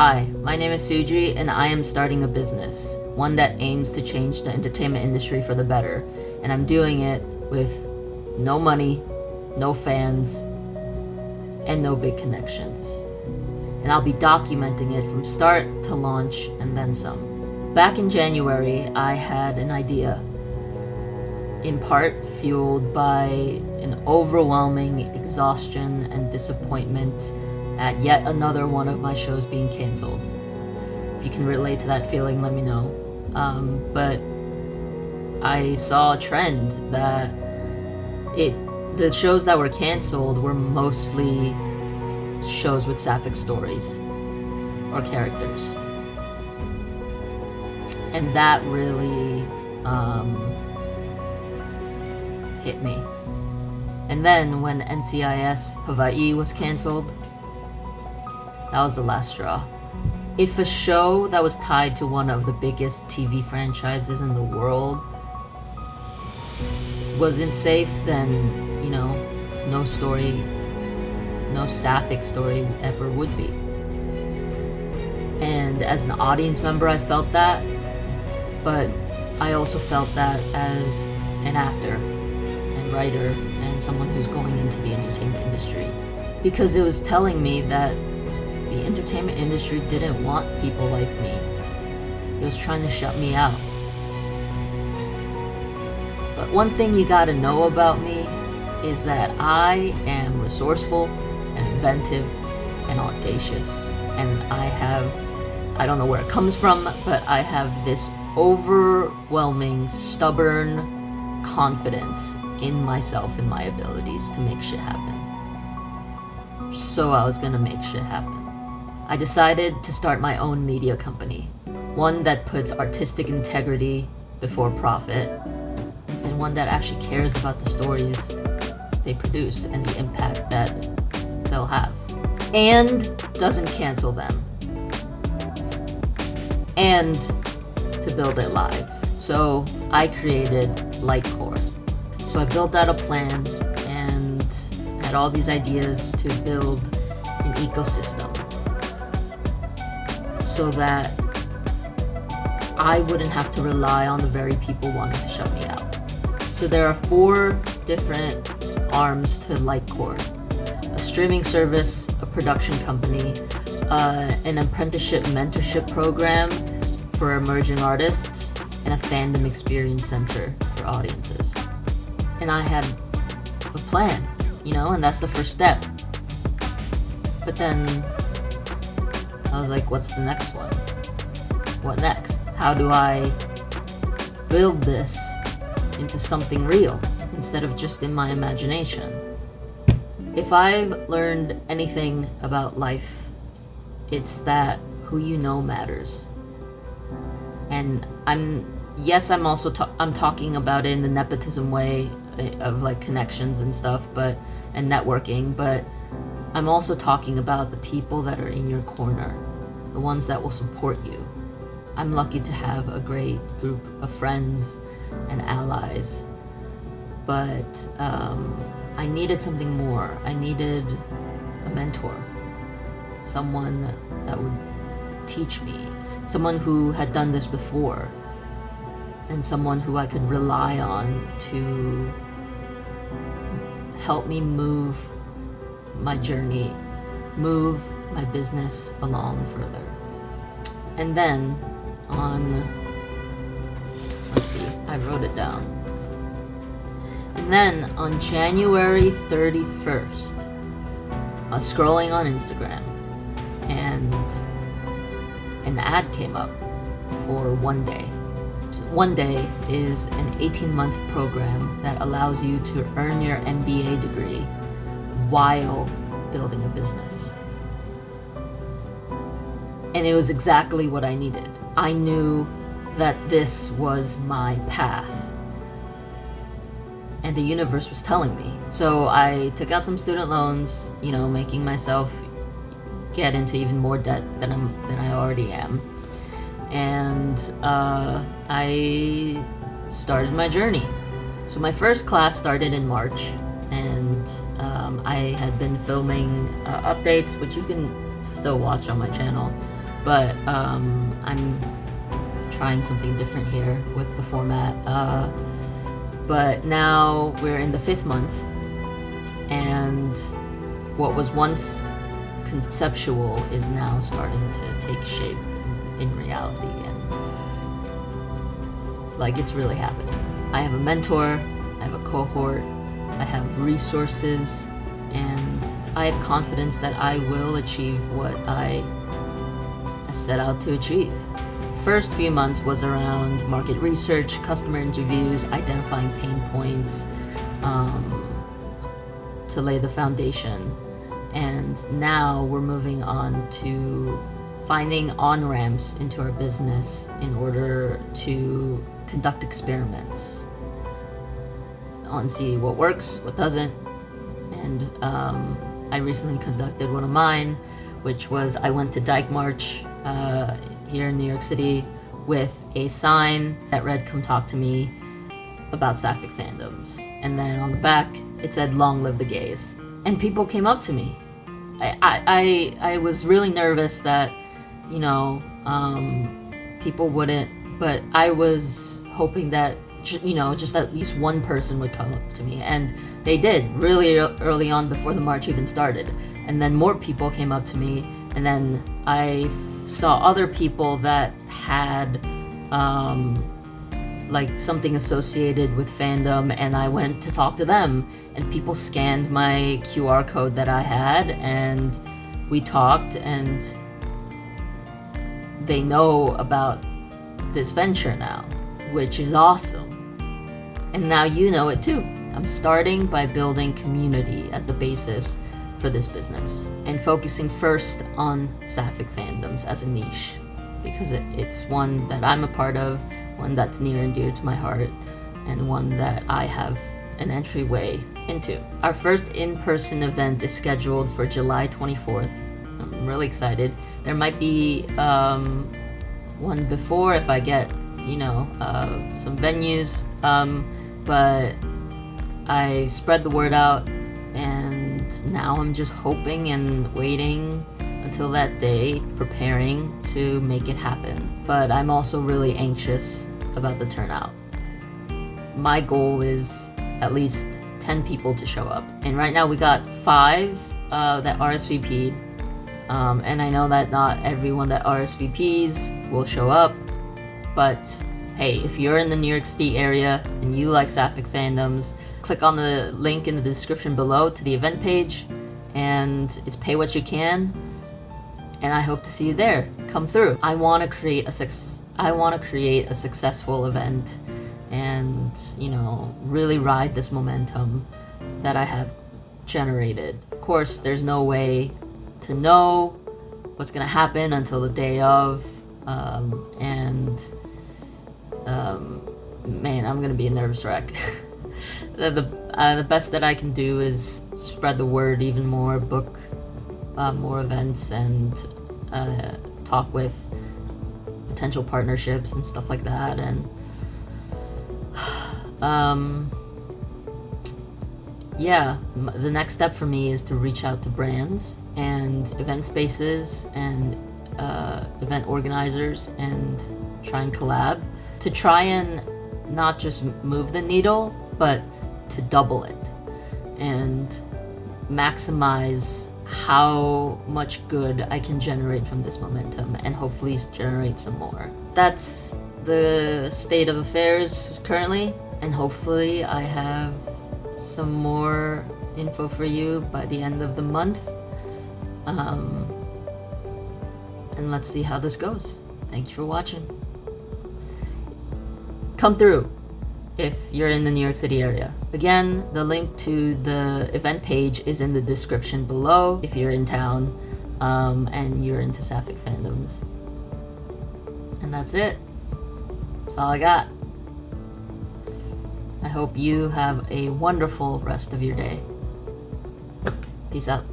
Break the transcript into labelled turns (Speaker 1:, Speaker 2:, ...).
Speaker 1: Hi, my name is Suji and I am starting a business, one that aims to change the entertainment industry for the better, and I'm doing it with no money, no fans, and no big connections. And I'll be documenting it from start to launch and then some. Back in January, I had an idea, in part fueled by an overwhelming exhaustion and disappointment at yet another one of my shows being canceled. If you can relate to that feeling, let me know. But I saw a trend that the shows that were canceled were mostly shows with sapphic stories or characters. And that really hit me. And then when NCIS Hawaii was canceled, that was the last straw. If a show that was tied to one of the biggest TV franchises in the world wasn't safe, then, no story, no sapphic story ever would be. And as an audience member, I felt that, but I also felt that as an actor and writer and someone who's going into the entertainment industry, because it was telling me that the entertainment industry didn't want people like me. It was trying to shut me out. But one thing you gotta know about me is that I am resourceful and inventive and audacious. And I don't know where it comes from, but I have this overwhelming, stubborn confidence in myself and my abilities to make shit happen. So I was gonna make shit happen. I decided to start my own media company, one that puts artistic integrity before profit, and one that actually cares about the stories they produce and the impact that they'll have, and doesn't cancel them, and to build it live. So I created Lightcore. So I built out a plan and had all these ideas to build an ecosystem so that I wouldn't have to rely on the very people wanting to shut me out. So there are 4 different arms to Lightcore: a streaming service, a production company, an apprenticeship mentorship program for emerging artists, and a fandom experience center for audiences. And I had a plan, and that's the first step. But then I was like, what's the next one? What next? How do I build this into something real instead of just in my imagination? If I've learned anything about life, it's that who you know matters. And I'm talking about it in the nepotism way of like connections and stuff, and networking, but I'm also talking about the people that are in your corner, the ones that will support you. I'm lucky to have a great group of friends and allies, but I needed something more. I needed a mentor, someone that would teach me, someone who had done this before, and someone who I could rely on to help me move my journey, move my business along further. And then I wrote it down. And then on January 31st, I was scrolling on Instagram and an ad came up for One Day. One Day is an 18-month program that allows you to earn your MBA degree while building a business. And it was exactly what I needed. I knew that this was my path, and the universe was telling me. So I took out some student loans, making myself get into even more debt than I already am. And I started my journey. So my first class started in March, and I had been filming updates, which you can still watch on my channel, but I'm trying something different here with the format. But now we're in the 5th month, and what was once conceptual is now starting to take shape in reality, and like it's really happening. I have a mentor, I have a cohort, I have resources, and I have confidence that I will achieve what I set out to achieve. First few months was around market research, customer interviews, identifying pain points, to lay the foundation. And now we're moving on to finding on-ramps into our business in order to conduct experiments on see what works, what doesn't. And I recently conducted one of mine, which was I went to Dyke March here in New York City with a sign that read, "Come talk to me about sapphic fandoms." And then on the back, it said, "Long live the gays." And people came up to me. I was really nervous that, people wouldn't, but I was hoping that, just at least one person would come up to me. And they did really early on before the march even started. And then more people came up to me, and then I saw other people that had like something associated with fandom, and I went to talk to them, and people scanned my QR code that I had, and we talked, and they know about this venture now, which is awesome. And now you know it too. I'm starting by building community as the basis for this business, and focusing first on sapphic fandoms as a niche, because it's one that I'm a part of, one that's near and dear to my heart, and one that I have an entryway into. Our first in-person event is scheduled for July 24th. I'm really excited. There might be one before if I get, some venues, but I spread the word out, and now I'm just hoping and waiting until that day, preparing to make it happen. But I'm also really anxious about the turnout. My goal is at least 10 people to show up, and right now we got 5 that RSVP'd, and I know that not everyone that RSVPs will show up, but hey, if you're in the New York City area and you like sapphic fandoms, click on the link in the description below to the event page, and it's pay what you can, and I hope to see you there. Come through. I want to create a successful event, and really ride this momentum that I have generated. Of course, there's no way to know what's gonna happen until the day of, man, I'm gonna be a nervous wreck. The best that I can do is spread the word even more, book more events, and talk with potential partnerships and stuff like that. And the next step for me is to reach out to brands and event spaces and event organizers and try and collab to try and not just move the needle, but to double it and maximize how much good I can generate from this momentum, and hopefully generate some more. That's the state of affairs currently, and hopefully I have some more info for you by the end of the month. And let's see how this goes. Thank you for watching. Come through if you're in the New York City area. Again, the link to the event page is in the description below if you're in town and you're into sapphic fandoms. And that's it. That's all I got. I hope you have a wonderful rest of your day. Peace out.